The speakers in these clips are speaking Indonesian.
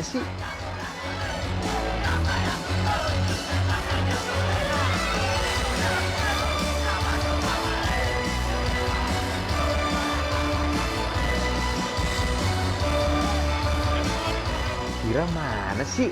sih? Kira mana sih?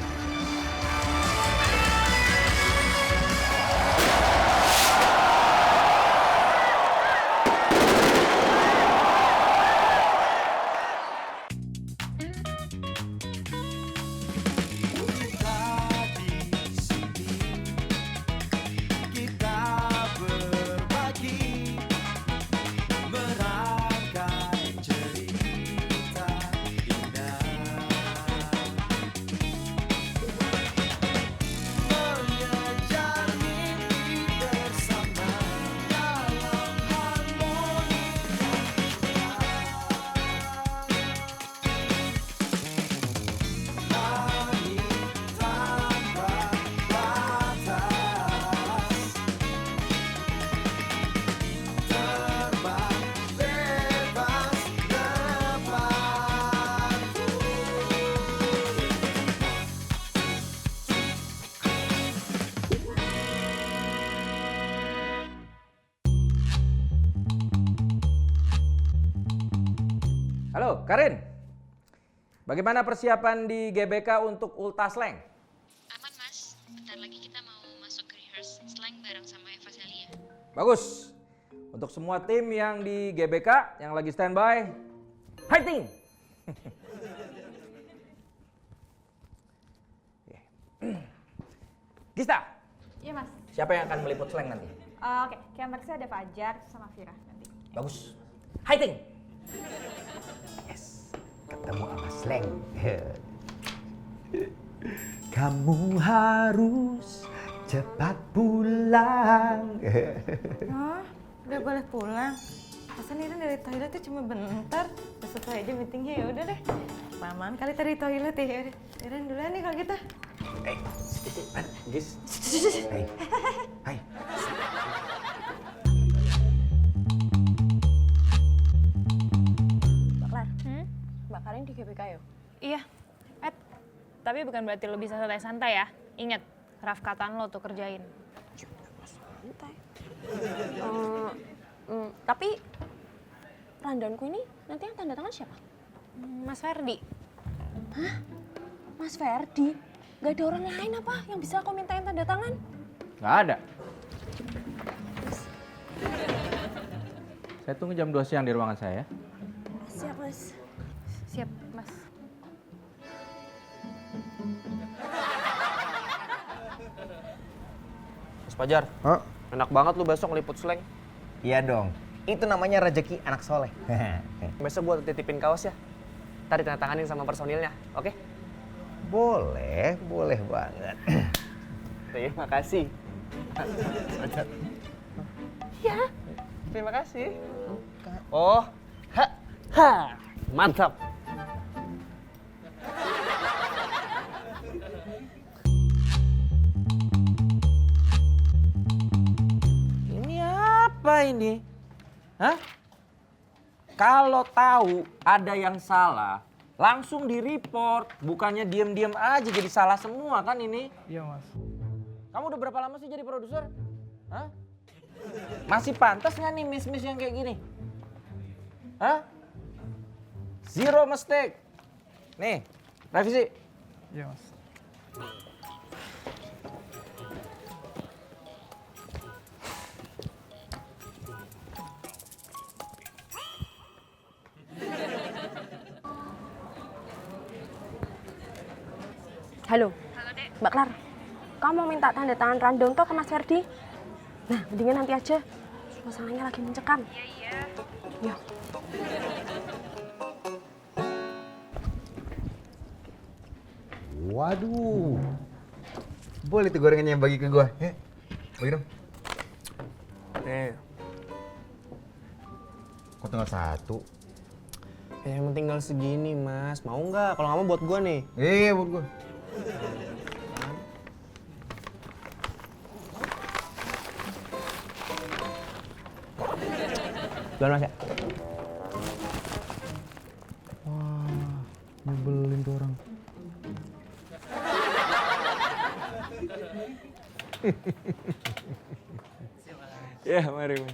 Halo, Karin. Bagaimana persiapan di GBK untuk Ulta Slang? Aman mas, bentar lagi kita mau masuk ke rehearse slang bareng sama Eva Celia. Bagus. Untuk semua tim yang di GBK yang lagi standby, fighting! Gista, Iya mas. siapa yang akan meliput slang nanti? Oke, Camerxnya ada Fajar sama Vira nanti. Bagus. Fighting! Yes, ketemu sama slang. Kamu harus cepat pulang. Oh, udah boleh pulang. Masa Niran dari toilet tuh cuma bentar. Udah selesai aja meetingnya, ya udah deh. Lamaan kali tadi toilet ya. Yaudah. Niran duluan nih kalau gitu. Gis. Hai. Hai. Mbak Klar, Mbak Karin di GBK ya? Iya, tapi bukan berarti lo bisa santai-santai ya. Ingat, rafkatan lo tuh kerjain. Santai. Tapi rundownku ini nanti yang tanda tangan siapa? Mas Ferdi. Hah? Mas Ferdi? Gak ada orang lain apa yang bisa aku mintain tanda tangan? Nggak ada. Saya tunggu jam 2 siang di ruangan saya. Siap, Mas. Siap, Mas. Mas Fajar, Oh, enak banget lu besok ngeliput slang. iya dong. Itu namanya rezeki anak soleh. Besok gua titipin kaos ya. Ntar ditandatanganin sama personilnya, oke? Boleh, boleh banget. Terima kasih. Ya, terima kasih. Oh, mantap. Ini apa ini? Hah? Kalau tahu ada yang salah, langsung di-report. Bukannya diem-diem aja jadi salah semua kan ini? Iya mas. Kamu udah berapa lama sih jadi produser? Hah? Masih pantas nggak nih miss-miss yang kayak gini? Hah? Zero mistake. Nih, revisi. Iya mas. Halo. Halo, Dek. Mbak Klar, kamu mau minta tanda tangan rundown toh ke Mas Ferdi? Nah, mendingan nanti aja. Suasananya lagi mencekam. Iya. Waduh. Boleh tuh gorengannya bagi ke gua. Ya, bagi dong. Nih, Kok tinggal satu? yang penting tinggal segini, Mas. Mau nggak? Kalau nggak mau buat gua nih. Iya, buat gua. Duluan, Mas ya. Wah, nyebelin tuh orang. Ya, mari. Halo,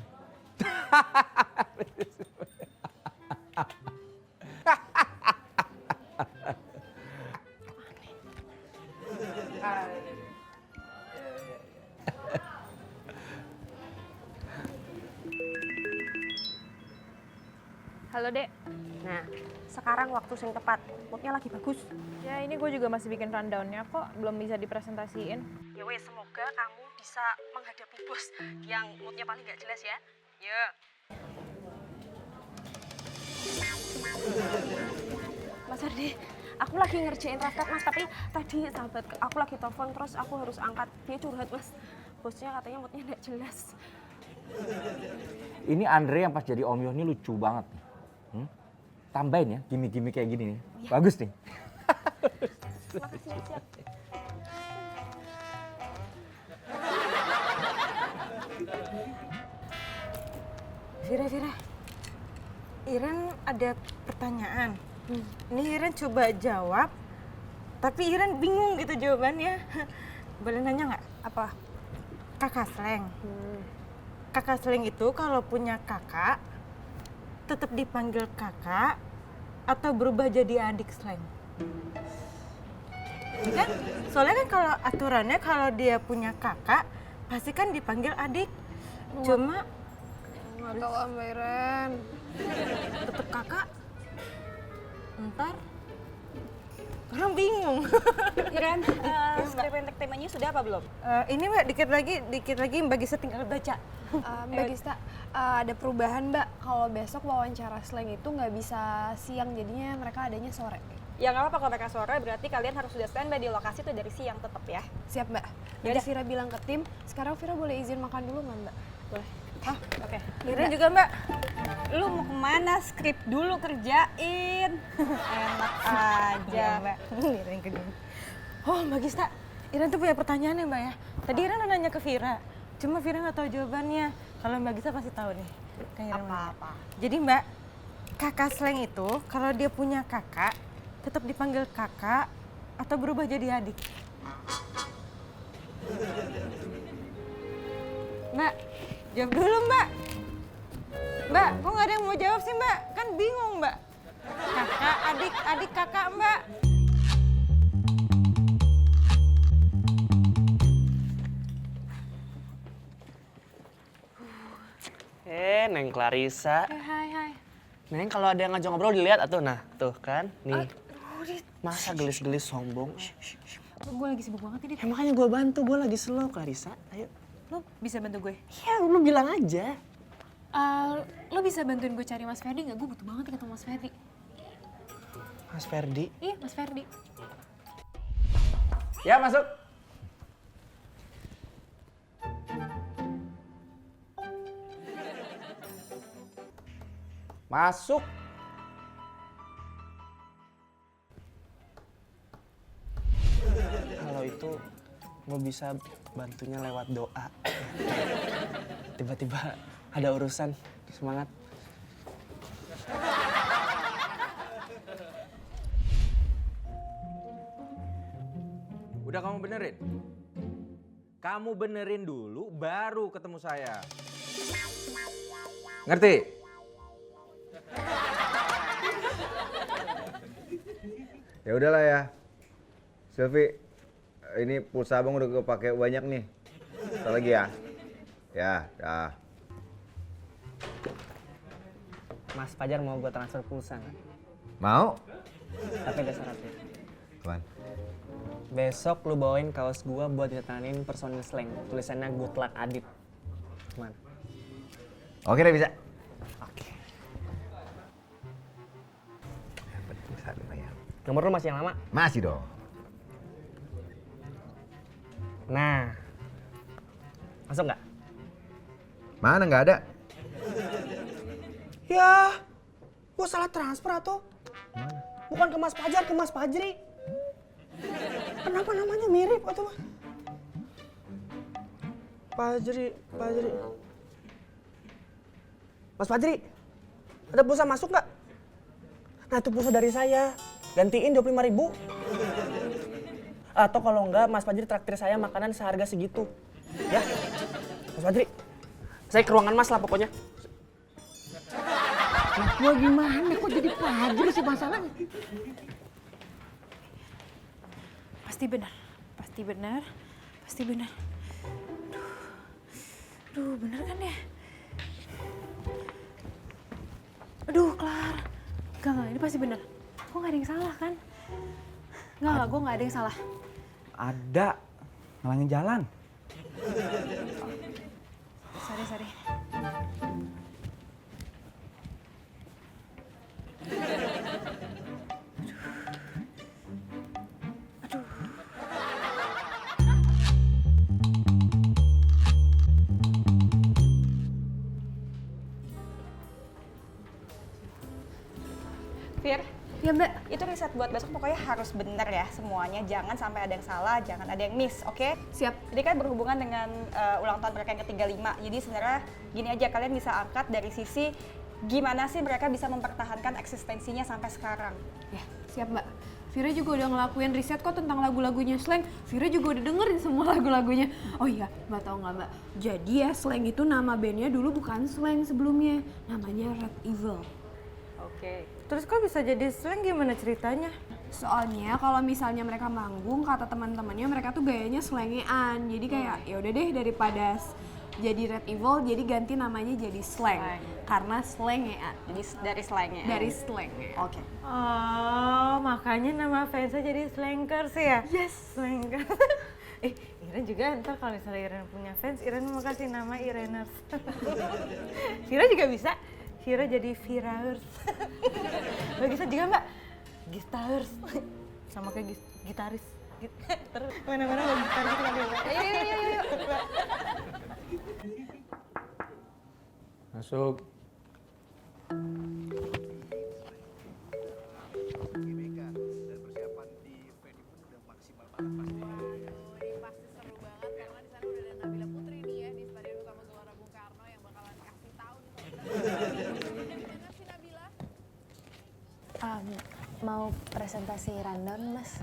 Dek. Nah, sekarang waktu yang tepat. Moodnya lagi bagus. Ya, ini gue juga masih bikin rundown-nya kok. Belum bisa dipresentasiin. Ya wes, semoga kamu bisa menghadapi bos yang moodnya paling gak jelas ya. Ya. Mas Ardi, aku lagi ngerjain rapat Mas, tapi tadi sahabat aku lagi telepon terus aku harus angkat. Dia curhat Mas, bosnya katanya moodnya gak jelas. Ini Andre yang pas jadi Om Yoh ini lucu banget nih. Tambahin ya, gimmick-gimmick kayak gini nih. Ya. Bagus nih. Makasih, siap. Vira, Iren ada pertanyaan. Ini Iren coba jawab, tapi Iren bingung gitu jawabannya. Boleh nanya nggak? Apa? Kakak slang. Kakak slang itu kalau punya kakak, tetap dipanggil kakak atau berubah jadi adik slang? Ya kan? Soalnya kan kalau aturannya kalau dia punya kakak, pasti kan dipanggil adik. Cuma Nggak tahu Mbak Iren. tetap kakak. Ntar orang bingung. Iren, skrip untuk temanya sudah apa belum? Ini Mbak, dikit lagi Mbak Gisa tinggal baca. Mbak Gista, ada perubahan Mbak. Kalau besok wawancara slang itu nggak bisa siang, jadinya mereka adanya sore. Ya nggak apa-apa kalau mereka sore, berarti kalian harus sudah standby di lokasi tuh dari siang tetap ya. Siap Mbak. Jadi Vira bilang ke tim, sekarang Vira boleh izin makan dulu nggak Mbak? Boleh. Oke. Iren juga Mbak. Lu mau kemana? Skrip dulu kerjain. Enak aja. Mbak. Iren kedua. Oh Mbak Gista, Iren tuh punya pertanyaan ya Mbak ya. Tadi Iren udah nanya ke Vira, cuma Vira nggak tahu jawabannya. Kalau Mbak Gista pasti tahu nih. Apa-apa. Jadi Mbak, kakak slang itu kalau dia punya kakak, tetap dipanggil kakak atau berubah jadi adik? Mbak, jawab dulu Mbak. Mbak, kok nggak ada yang mau jawab sih Mbak? Kan bingung Mbak. Kakak, adik kakak Mbak. Neng Clarissa. Hai. Neng kalau ada yang ngajak ngobrol dilihat atuh. Nah, tuh kan. Nih. Masa gelis-gelis sombong? Gue lagi sibuk banget ini. Ya makanya gue bantu, gue lagi slow Clarissa. Ayo. Lo bisa bantu gue? Ya lu bilang aja. Lo bisa bantuin gue cari Mas Ferdi nggak? Gue butuh banget ketemu Mas Ferdi. Mas Ferdi. Iya, Mas Ferdi. Ya, masuk. Masuk. Kalau itu mau bisa bantunya lewat doa. Tiba-tiba ada urusan, semangat. Udah kamu benerin? Kamu benerin dulu baru ketemu saya. Ngerti? Ya udahlah ya. Silvi, ini pulsa abang udah kepake banyak nih. Satu lagi ya. Ya, dah. Mas Fajar mau gue transfer pulsa nggak? Mau? Tapi ada syaratnya. Apaan? Besok lu bawain kaos gua buat ditandain personil slang. Tulisannya good luck Adit. Gimana? Oke deh, bisa. Oke. Bisa lumayan. Nomor lu masih yang lama? Masih dong. Nah. Masuk nggak? Mana nggak ada? Ya, gua salah transfer atau? Bukan ke Mas Fajar, ke Mas Fajri. Kenapa namanya mirip atau Mas? Fajri. Mas Fajri, ada pulsa masuk nggak? Nah itu pulsa dari saya, gantiin 25.000. Atau kalau enggak, Mas Fajri traktir saya makanan seharga segitu. Ya, Mas Fajri, saya ke ruangan Mas lah pokoknya. Gua gimana kok jadi Fajri sih masalahnya? Pasti benar, pasti benar, pasti benar. Aduh, bener kan ya? Aduh, Clara. Enggak, ini pasti benar. Gue gak ada yang salah kan? Enggak, gue gak ada yang salah. Ada. Ngalangin jalan. Sorry. Fir, Ya Mbak. itu riset buat besok pokoknya harus bener ya semuanya. Jangan sampai ada yang salah, jangan ada yang miss, oke? Siap. Jadi kan berhubungan dengan ulang tahun mereka yang ke-35. Jadi sebenarnya gini aja, kalian bisa angkat dari sisi gimana sih mereka bisa mempertahankan eksistensinya sampai sekarang. Ya, siap Mbak. Vira juga udah ngelakuin riset kok tentang lagu-lagunya Slank. Vira juga udah dengerin semua lagu-lagunya. Oh iya, Mbak tahu nggak Mbak? Jadi ya Slank itu nama bandnya dulu bukan Slank sebelumnya. Namanya Red Evil. Oke. Terus kok bisa jadi slang, gimana ceritanya? Soalnya kalau misalnya mereka manggung, kata teman-temannya mereka tuh gayanya slangean. Jadi kayak ya udah deh daripada jadi Red Evil, jadi ganti namanya jadi Slank. Slank. Karena slangean. Jadi dari slangnya. Dari slang. Oke. Oh, makanya nama fansnya jadi Slankers ya? Yes. Slankers. Iren juga ntar kalau misalnya Iren punya fans, Iren mau kasih nama Ireners. Vira juga bisa. Vira jadi Viraers. Bisa juga Mbak, Gistars. Sama kayak gitaris. Terus mana-mana mau gitar gitu kan ya Mbak? Ayo. Masuk. Mau presentasi rundown, Mas?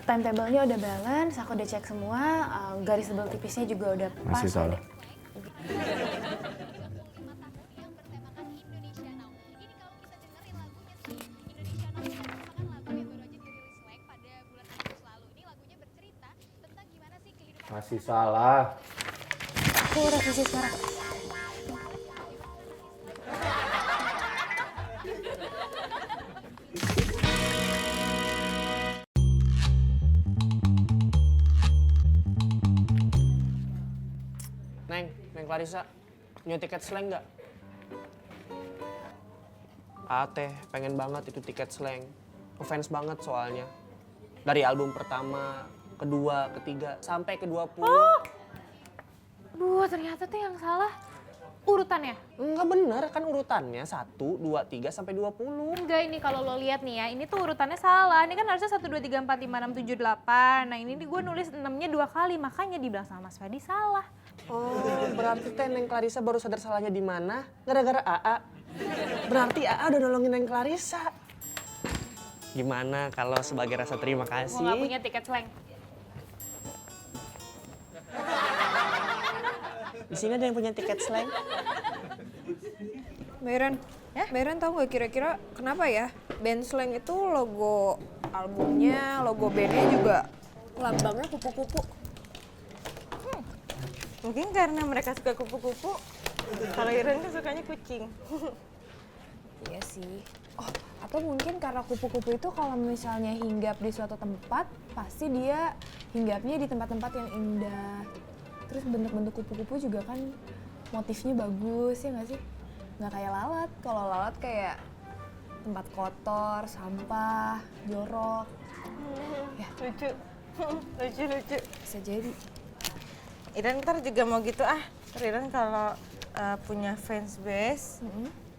Timetable-nya udah balance, aku udah cek semua, garis tebal tipisnya juga udah pas. Masih salah. Masih salah. Aku revisi sekarang. Neng Clarissa, punya tiket Slank nggak? Teh, pengen banget itu tiket Slank. Ngefans banget soalnya. Dari album pertama, kedua, ketiga, sampai ke-20. Aduh, ternyata tuh yang salah urutannya. Enggak bener kan urutannya 1, 2, 3, sampai 20. Enggak, ini kalau lo lihat nih ya, ini tuh urutannya salah. Ini kan harusnya 1, 2, 3, 4, 5, 6, 7, 8. Nah ini gue nulis 6-nya 2 kali, makanya dibilang sama Mas Fadi salah. Oh, berarti teh Neng Clarissa baru sadar salahnya di mana? Gara-gara AA. Berarti AA udah nolongin Neng Clarissa. Gimana kalau sebagai rasa terima kasih? Gue gak punya tiket Slank. Di sini ada yang punya tiket Slank? Mbak Iren tahu nggak kira-kira kenapa ya band Slank itu logo albumnya, logo bandnya juga lambangnya kupu-kupu? Mungkin karena mereka suka kupu-kupu. Kalau Iren kan sukanya kucing. Iya sih. Oh, atau mungkin karena kupu-kupu itu kalau misalnya hinggap di suatu tempat, pasti dia hinggapnya di tempat-tempat yang indah. Terus bentuk-bentuk kupu-kupu juga kan motifnya bagus, ya nggak sih? Nggak kayak lalat. Kalau lalat kayak tempat kotor, sampah, jorok. Ya, Lucu. bisa jadi. Iren ntar juga mau gitu ah. Iren kalau punya fans base,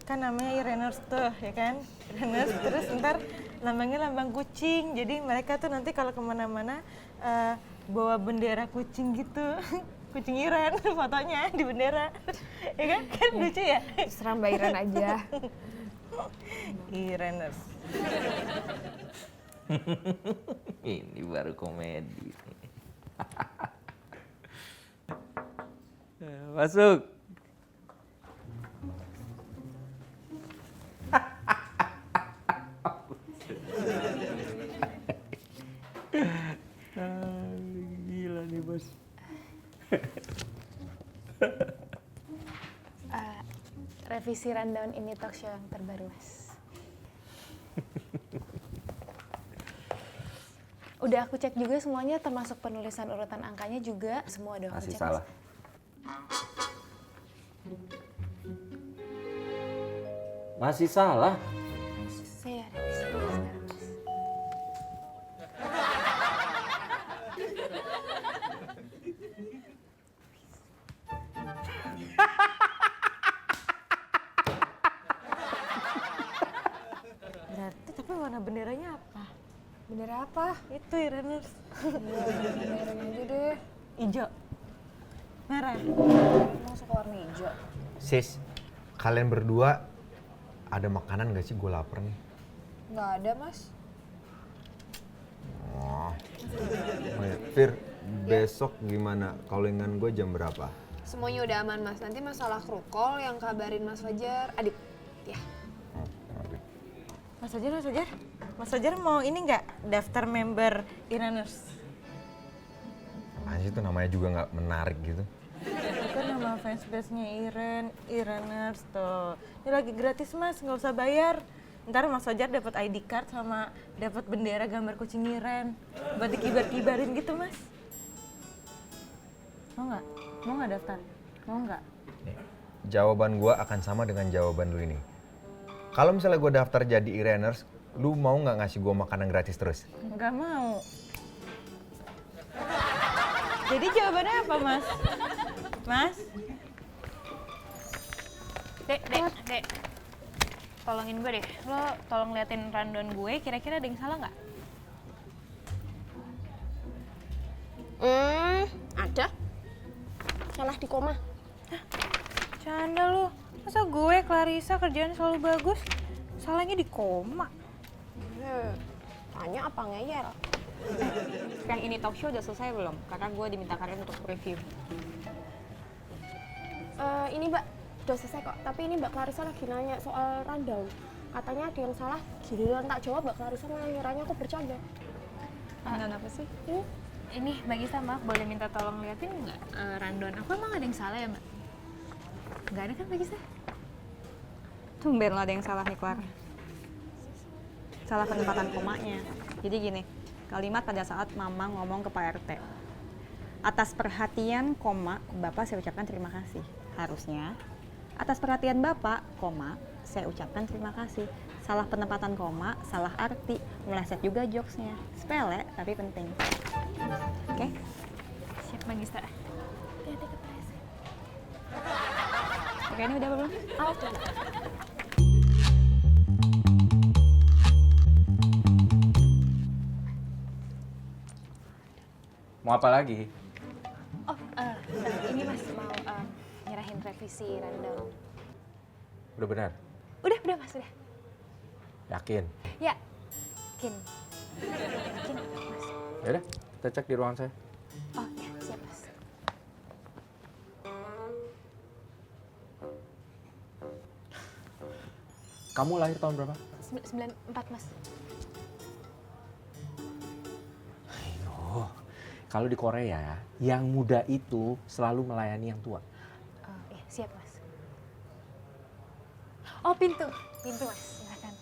kan namanya Ireners tuh ya kan. Ireners, terus ntar lambangnya lambang kucing. Jadi mereka tuh nanti kalau kemana-mana bawa bendera kucing gitu. Kucing Iren, fotonya di bendera. Ya kan? Kan lucu ya? Terserah Mbak Iren aja. Ireners. Ini baru komedi. Masuk. Gila nih bos. Revisi rundown ini talk show yang terbaru, Mas. Udah aku cek juga semuanya, termasuk penulisan urutan angkanya juga, semua udah aku Masih cek. salah. Masih salah. Saya revisi dulu sekarang, Mas. Berarti tapi warna benderanya apa? Bendera apa? Itu Ireners. Benderanya aja deh. Ijo. Merah. Emang suka warna hijau. Sis, kalian berdua ada makanan gak sih? Gue lapar nih. Nggak ada, Mas. Oh ya. Fir, besok gimana? Callingan gue jam berapa? Semuanya udah aman, Mas. Nanti masalah krukol yang kabarin Mas Fajar. Adit, ya. Mas Fajar. Mas Fajar mau ini nggak daftar member Ireners? Apaan sih itu namanya juga nggak menarik gitu. Itu kan nama fansbase-nya Ireners tuh. Ini lagi gratis Mas, nggak usah bayar. Ntar Mas Fajar dapat ID card sama dapat bendera gambar kucing Iren. Buat dikibar-kibarin gitu Mas. Mau nggak? Mau nggak daftar? Mau nggak? Jawaban gue akan sama dengan jawaban lu ini. Kalau misalnya gue daftar jadi Ireners, lu mau nggak ngasih gue makanan gratis terus? Nggak mau. Jadi jawabannya apa Mas? Mas? Dek. Tolongin gue deh. Lo tolong liatin rundown gue, kira-kira ada yang salah nggak? Ada. Salah di koma. Canda lo. Masa gue, Clarissa, kerjaan selalu bagus, salahnya di koma? Tanya apa ngeyel? Yang ini talk show udah selesai belum? Karena gue diminta kalian untuk review. Ini Mbak, udah selesai kok. Tapi ini Mbak Clarissa lagi nanya soal rundown. Katanya ada yang salah, giliran tak jawab Mbak Clarissa malah ngiranya aku bercanda. Rundown apa sih? Ini Mbak Gisa, maaf boleh minta tolong liatin nggak rundown aku, emang ada yang salah ya Mbak? Nggak ada kan Mbak Gisa? Tumben lo ada yang salah nih, Clara. Salah penempatan komanya. Jadi gini, kalimat pada saat Mama ngomong ke Pak RT. Atas perhatian, koma, Bapak saya ucapkan terima kasih. Harusnya, atas perhatian Bapak, koma, saya ucapkan terima kasih. Salah penempatan koma, salah arti, meleset juga jokesnya. Sepele, tapi penting. Oke? Siap Mbak Gisa. Oke, ini udah belum? Oh, udah. Mau apa lagi? Oh, ini Mas mau nyerahin revisi rundown. Udah benar? Udah Mas, udah. Yakin? Ya, yakin Mas. Yaudah, kita cek di ruangan saya. Oh ya, siap Mas. Kamu lahir tahun berapa? 94 Mas. Oh, kalau di Korea, yang muda itu selalu melayani yang tua. Oh ya, siap Mas. Oh, pintu Mas, silakan.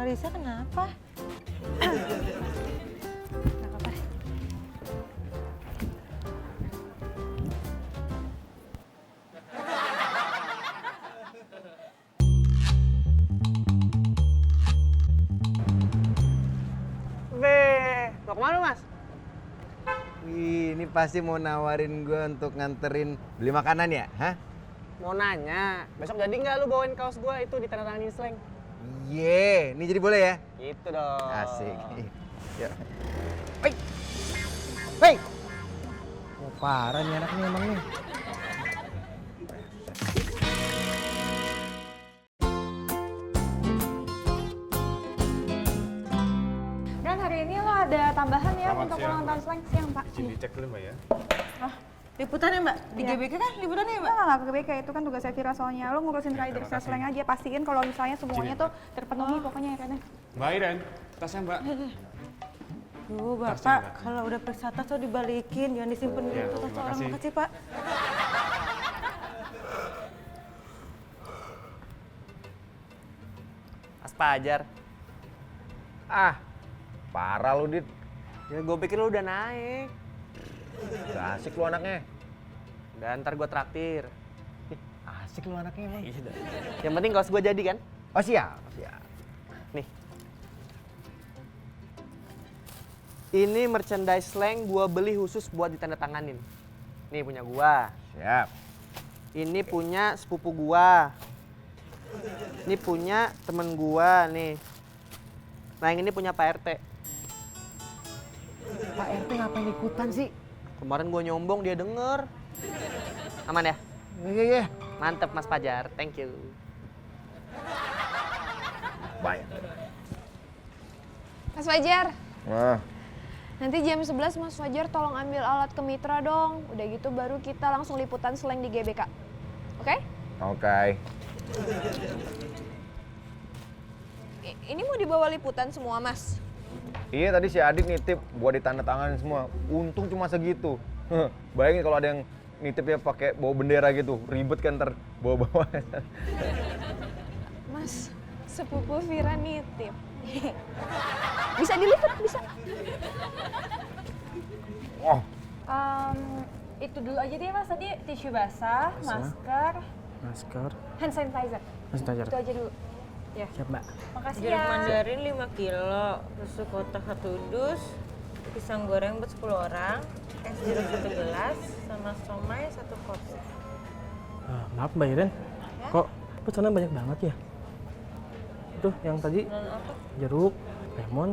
Kalisa kenapa? Nggak apa-apa. Mau kemana mas? Wih, ini pasti mau nawarin gue untuk nganterin beli makanan ya? Hah? Mau nanya, besok jadi nggak lu bawain kaos gua itu ditandatanganin Slang? Iya, ini jadi boleh ya? Gitu dong. Asik. Ya. Hei! Oh, parah nih anak nih emang nih. Dan hari ini lo ada tambahan ya Selamat untuk siang, ulang tahun Slang siang, Pak. Izin dicek dulu Mbak ya. Liputannya mbak? Di Iya. GBK kan liputannya ya mbak? Enggak ke BK, itu kan tugasnya Vira soalnya. Lo ngurusin rider Terima kasih. Slang aja, pastiin kalau misalnya semuanya Sini, tuh terpenuhi pokoknya ya kan. Mbak Iren, tasnya Mbak. Duh Tasnya, bapak, Mbak. kalau udah periksa tas tuh dibalikin, jangan disimpan dulu Iya, tuh tas terima orang. kasih. Makasih pak. Mas Pajar. Ah, parah lu, Dit. Ya gue pikir lu udah naik. Gak asik lu anaknya. Dan ntar gue traktir. Asik lu anaknya emang. Iya dah. Yang penting kaos gue jadi kan? Oh siap, siap. Nih. Ini merchandise Slang gua beli khusus buat ditandatanganin. Nih punya gua. Siap. Ini punya sepupu gua. Ini punya temen gua nih. Nah yang ini punya Pak RT. Pak RT ngapain ikutan sih? Kemarin gua nyombong dia denger. Aman ya? Iya, iya. Mantep Mas Pajar, thank you. Baik. Mas Fajar, Nah, nanti jam 11 Mas Fajar tolong ambil alat ke Mitra dong. Udah gitu baru kita langsung liputan Slang di GBK. Oke? oke. Ini mau dibawa liputan semua, Mas? Iya tadi si Adit nitip buat ditandatanganin semua. Untung cuma segitu. Bayangin kalau ada yang nitip ya pakai bawa bendera gitu, ribet kan ntar bawa-bawa. Mas, sepupu Vira nitip. Bisa dilipat, bisa. Wah, Itu dulu aja deh Mas, tadi tisu basah, masker, Masker, hand sanitizer. sanitizer. Itu aja dulu. Ya. Siap Mbak. Makasih Jeruk ya. mandarin 5 kilo, susu kotak 1 dus, pisang goreng buat 10 orang, es jeruk 1 gelas, sama somai 1 porsi. Maaf Mbak Iren, kok pesanan banyak banget ya? Itu yang tadi Dan apa? jeruk, lemon.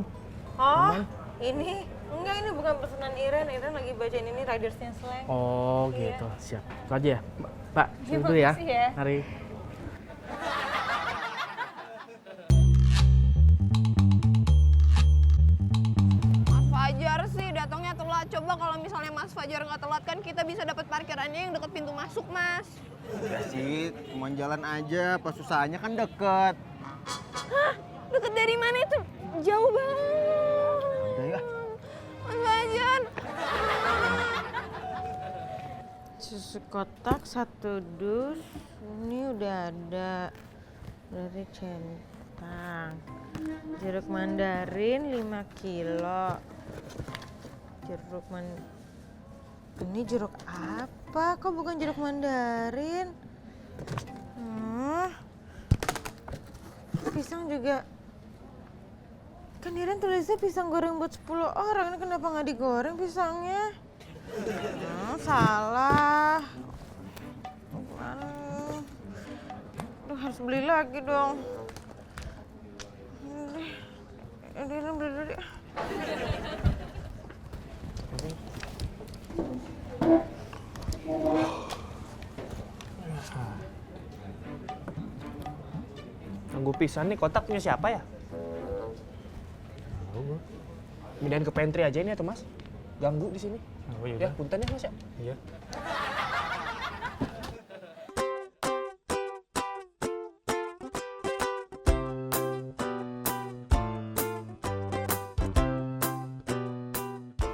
Oh, ini? Enggak, ini bukan pesanan Iren. Iren lagi bacain ini Ridersnya Slang. Oh Iya. gitu, siap. Itu aja ya, Pak. Iya, Dulu ya. makasih ya. Mari. Mas Fajar sih datangnya telat. Coba kalau misalnya Mas Fajar nggak telat kan kita bisa dapat parkirannya yang deket pintu masuk, Mas. ya sih, cuma jalan aja, pas usahanya kan deket. Deket dari mana itu? Jauh banget. Udah ya. Mas Fajar. Susu kotak 1 dus, ini udah ada. Berarti centang. Jeruk mandarin 5 kilo. Ini jeruk apa? Kok bukan jeruk mandarin? Pisang juga. Kan Iren tulisnya pisang goreng buat 10 orang. Ini kenapa nggak digoreng pisangnya? Salah. Aduh, harus beli lagi dong. Ini beli dulu deh. Tunggu pisan nih, kotak punya siapa ya? Pindahin ke pantry aja ini atau Mas? Ganggu di sini. Oh Ya, punten ya Mas ya. Iya.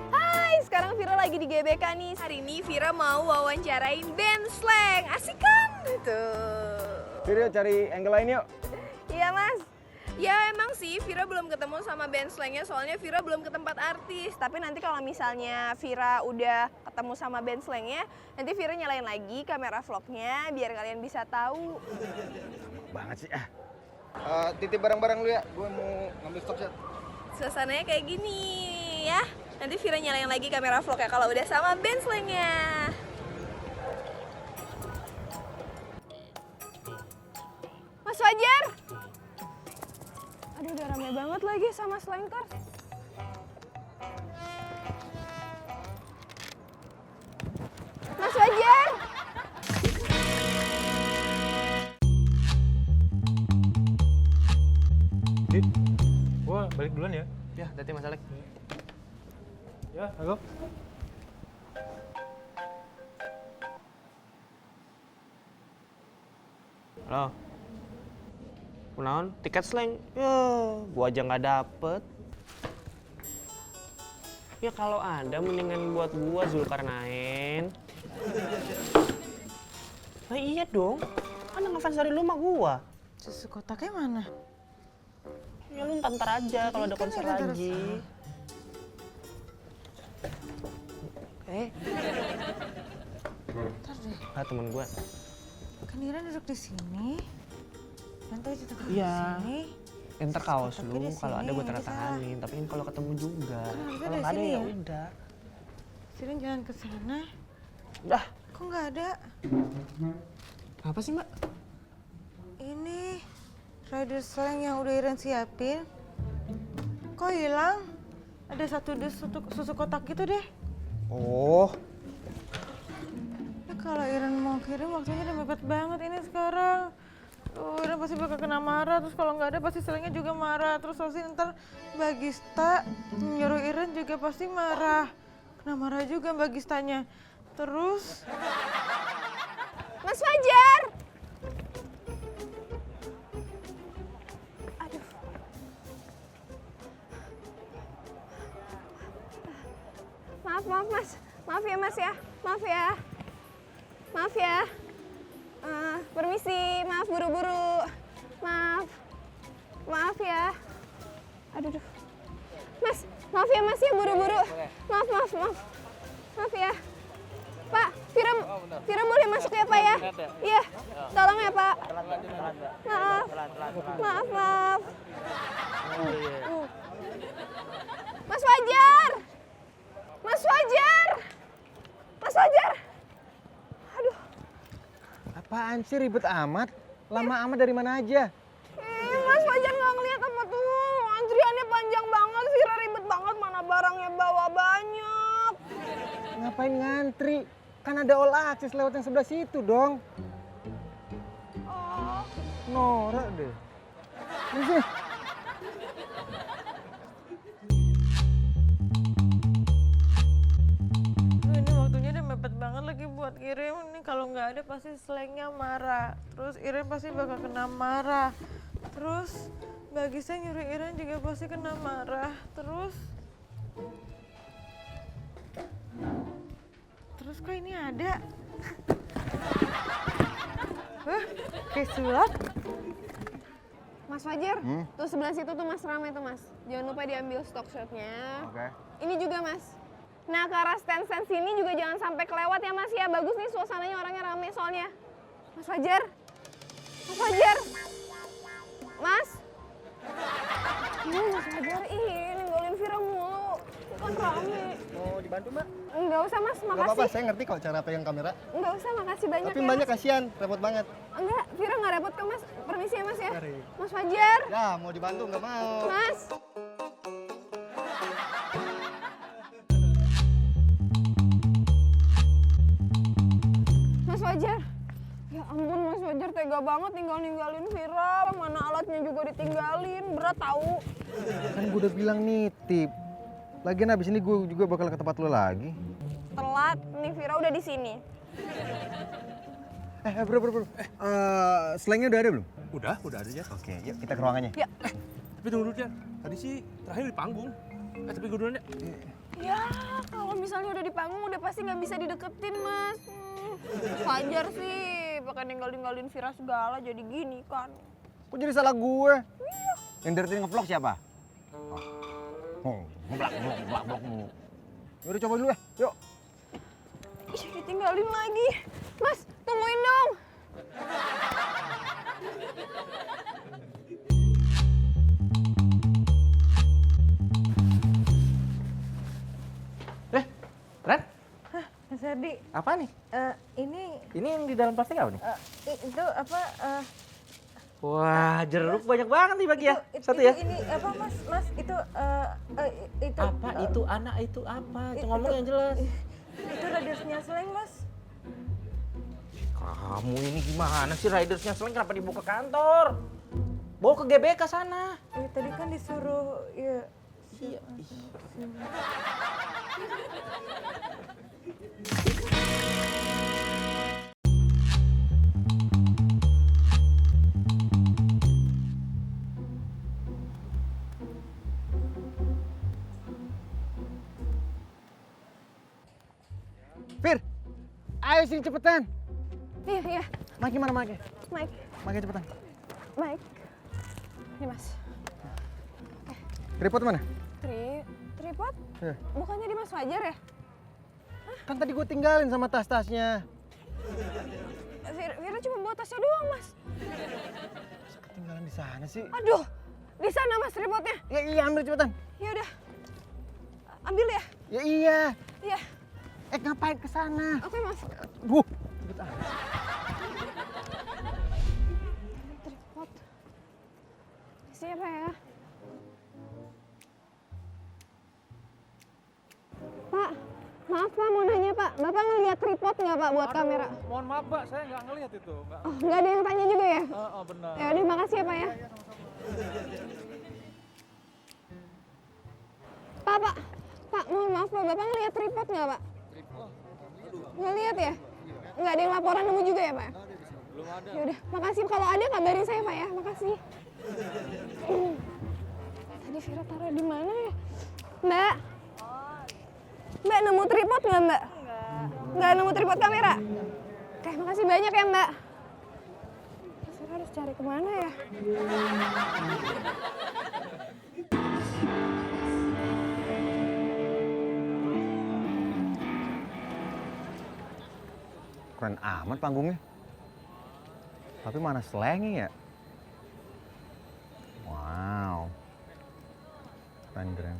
Hai, sekarang Vira lagi di GBK nih. Hari ini Vira mau wawancarain band Slang. Asik kan? Tuh. Yaudah cari angle lain yuk. Iya, Mas. Ya emang sih Vira belum ketemu sama band slangnya soalnya Vira belum ke tempat artis. Tapi nanti kalau misalnya Vira udah ketemu sama band slangnya, nanti Vira nyalain lagi kamera vlognya biar kalian bisa tahu. Banget sih titip barang-barang lu ya, gue mau ngambil stok set. Suasananya kayak gini ya. Nanti Vira nyalain lagi kamera vlognya kalau udah sama band slangnya. Mas Fajar! Aduh, udah rame banget lagi sama slankers. Mas Fajar! Dit, gua balik duluan ya. Ya, hati Mas Alek. Ya, halo. Halo. Kunaon? Tiket slang? Ya, gua aja nggak dapet. Ya kalau ada mendingan buat gua Zulkarnain. Nah iya dong, kan yang ngefans dari lu mah gua. Susu kotaknya mana? Ya lu ntar aja kalau ada Kan konser ada lagi. Ntar deh, Ah temen gua. kan Ira duduk di sini. Nanti duduk di Iya. sini. Ntar kaos Tapi lu di kalau ada sini, gua nanti tanda tanganin, tapi kan kalau ketemu juga. Kan harusnya Kalau dari nggak ada sini ya ya? udah. Sini jangan ke sana. Udah. Kok nggak ada? Apa sih, Mbak? Ini rider slang yang udah Iren siapin. Kok hilang? Ada satu dus susu kotak gitu deh. Oh, Ya, kalau Iren mau kirim waktunya udah mepet banget ini sekarang. Iren pasti bakal kena marah, terus kalau nggak ada pasti slangnya juga marah. Terus pasti ntar Mbak Gista nyuruh Iren juga pasti marah. Kena marah juga Mbak Gistanya. Terus Mas Fajar! Aduh. Maaf Mas. Maaf ya Mas ya. Maaf ya. Maaf ya. Permisi, maaf buru-buru. Maaf. Maaf ya. Aduh. Mas, maaf ya Mas ya buru-buru. Maaf. Maaf ya. Pak, Vira boleh masuk ya Pak ya? Iya, tolong ya Pak. Maaf. Mas Fajar! Aduh. Apaan sih ribet amat? Lama amat dari mana aja? Mas Fajar nggak ngeliat apa tuh? Antriannya panjang banget, Vira ribet banget. Mana barangnya bawa banyak. Ngapain ngantri? Kan ada all access lewat yang sebelah situ dong. Oh. Norak deh. Ini sih. ini waktunya udah mepet banget lagi buat kirim. Ini kalau nggak ada pasti slangnya marah. Terus Iren pasti bakal kena marah. Terus Mbak Gisa nyuruh Iren juga pasti kena marah. Terus kok ini ada? Hah? Kayak sulap? Mas Fajar, tuh sebelah situ tuh Mas ramai tuh Mas. Jangan lupa diambil stok shotnya. Oke. Ini juga Mas. Nah ke arah stand-stand sini juga jangan sampai kelewat ya Mas ya. Bagus nih suasananya, orangnya rame soalnya. Mas Fajar. Mas. Mas Fajar, ninggalin Vira mulu. Kan rame. Mau dibantu Mbak? Enggak usah Mas, Nggak makasih. apa-apa, saya ngerti kok cara pegang kamera. Enggak usah, makasih banyak Tapi ya Mbaknya Mas. kasihan, repot banget. Enggak, Vira nggak repot kok Mas. Permisi ya Mas ya. Mari. Mas Fajar. Ya, mau dibantu nggak mau. Mas. Mas Fajar. Ya ampun Mas Fajar, tega banget ninggalin Vira. Mana alatnya juga ditinggalin, berat tahu. Kan gue udah bilang nitip. Lagian abis ini gue juga bakal ke tempat lo lagi. Telat, nih Vira udah di sini. Bro. Slangnya udah ada belum? Udah ada ya. Oke, yuk kita ke ruangannya. Ya. Tapi tunggu dulu ya. Tadi sih terakhir di panggung. Tapi gue duluan ya. Ya, kalau misalnya udah di panggung udah pasti nggak bisa dideketin Mas. Mas Fajar sih, pakai ninggalin Vira segala jadi gini kan. Kok jadi salah gue? Iya, Yang dari tadi ngevlog siapa? Ngeblak mulu. Yaudah cobain dulu ya, yuk. Ih, ditinggalin lagi. Mas, tungguin dong. Ren, Mas Ardi, apa nih? ini Ini yang di dalam plastik apa nih? itu apa? Wah, jeruk banyak banget nih bagi ya. Satu itu, ya. Ini apa Mas itu itu Apa itu anak itu apa? Itu ngomong yang jelas. Itu Ridersnya Sleng Mas. Kamu ini gimana sih, Ridersnya Sleng kenapa dibawa ke kantor? Bawa ke GBK sana. Tadi kan disuruh ya. Iya. Fir, ayo sini cepetan. Iya. Mike gimana Mike? Mike, Mike cepetan. Mike. Ini Mas. Tripod mana? Tripod? Ya. Bukannya di Mas Fajar ya? Kan tadi gue tinggalin sama tas-tasnya. Vira cuma bawa tasnya doang, Mas. Masa ketinggalan di sana sih? Aduh, di sana Mas tripodnya. Ya iya, ambil cepetan. Ya udah. Ambil ya? Ya iya. Iya. Ngapain ke sana? Oke, Mas. Tripod. Siapa ya? Pak, maaf Pak, mau nanya Pak. Bapak ngeliat tripod nggak Pak buat kamera? Mohon maaf Mbak, saya nggak ngelihat itu. Nggak. Oh, nggak ada yang tanya juga ya? Oh, benar. Ya udah, makasih ya Pak ya. Pak, mohon maaf Pak, Bapak ngeliat tripod nggak Pak? Nggak lihat ya? Nggak ada yang laporan nemu juga ya Pak? Belum ada. Ya udah, makasih. Kalau ada kabarin saya Pak ya, makasih. Tadi Vira taruh di mana ya? Mbak? Mbak nemu tripod nggak Mbak? Nggak nemu tripod kamera? Oke, makasih banyak ya Mbak. Vira harus cari kemana ya? Keren amat panggungnya. Tapi mana Slengnya ya? Wow. Keren.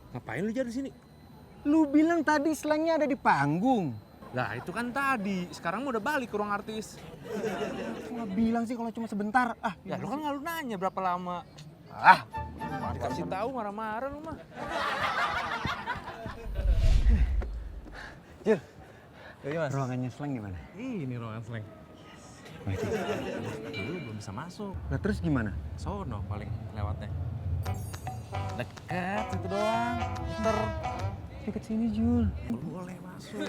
Ngapain lu Jar di sini? Lu bilang tadi Slengnya ada di panggung. Lah itu kan tadi, sekarang udah balik ke ruang artis. Gua bilang sih kalau cuma sebentar. Ya lu kan nggak lu nanya berapa lama. Dikasih tahu marah-marah lu mah. Jir, jadi mas. Ruangannya Sleng di mana? Ini ruangan Sleng. Dulu belum bisa masuk. Nah terus gimana? Sono paling lewatnya. Dekat itu doang. Ntar Deket sini Jul. boleh masuk.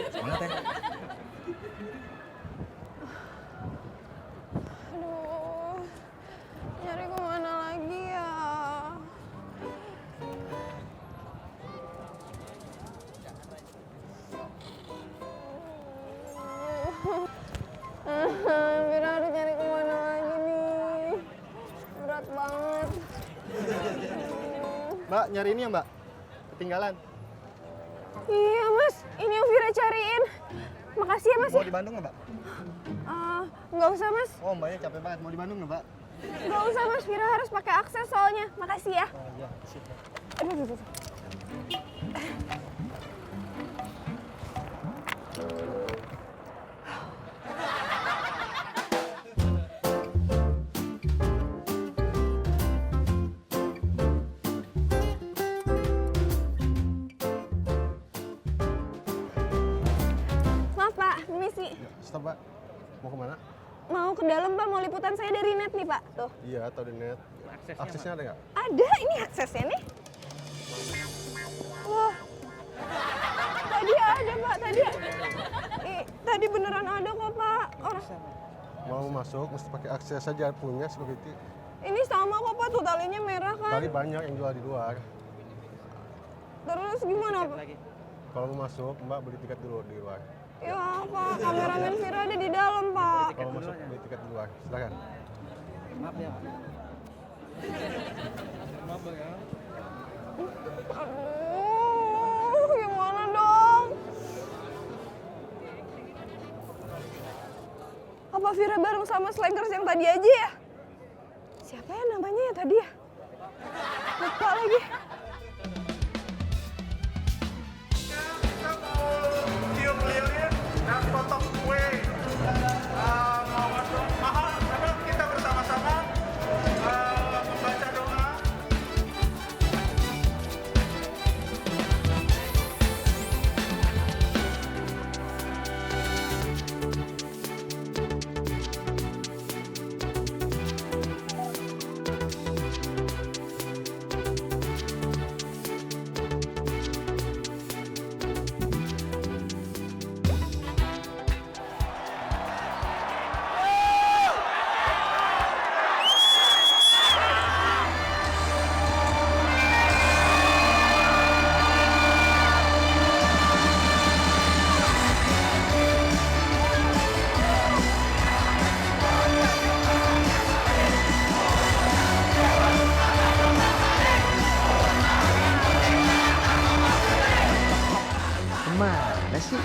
Semangat ya. Aduh, nyari kemana lagi ya? Vira harus nyari kemana lagi nih? Berat banget. Mbak, nyari ini ya Mbak? Ketinggalan. Iya Mas, ini yang Vira cariin. Makasih ya Mas Mau ya. di Bandung nggak Mbak? Nggak usah Mas, Oh Mbaknya capek banget, mau di Bandung nggak Mbak? nggak usah Mas. Vira harus pakai akses soalnya. Makasih ya. Oh iya, sip. Aduh. Maaf Pak, permisi. Stop Mbak, mau kemana? Mau ke dalam Pak, mau liputan saya dari net nih Pak. Tuh. Iya, atau di net. Aksesnya ada nggak? Ada, ini aksesnya nih. Wah. Tadi ada Pak, tadi beneran ada kok Pak. Mau masuk, mesti pakai akses saja punya security. Ini sama kok Pak, tuh talinya merah kan. Tadi banyak yang jual di luar. Terus gimana Pak? Kalau mau masuk, Mbak beli tiket dulu di luar. Ya Pak, kameramen Vira ada di dalam Pak. Kalau masuk beli tiket duluan, silakan. Aduh, gimana dong? Apa Vira bareng sama Slackers yang tadi aja ya? Siapa ya namanya ya tadi ya? Lupa lagi. Cium lilin dan potong kue. Mohon doa, kita bersama-sama membaca doa. Kemana sih?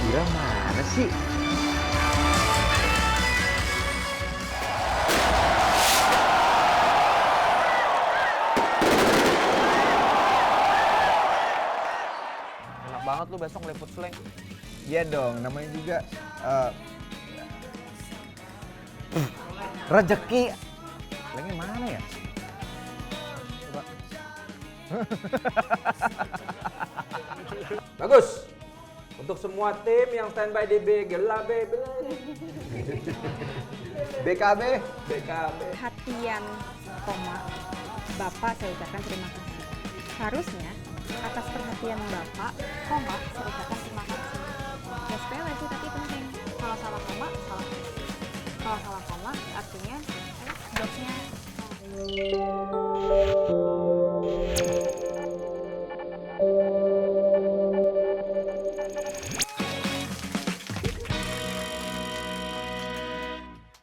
Vira mana sih? Enak banget lu besok ngeliput slang. Iya dong, namanya juga rezeki. Lagi mana ya? Coba. Bagus. Untuk semua tim yang standby di BKB. BKB. Perhatian, koma, Bapak saya ucapkan terima kasih. Harusnya atas perhatian Bapak, koma, saya ucapkan terima kasih. Ya sepele sih tapi penting. Kalau salah koma, salah. Kalau salah koma artinya jokesnya.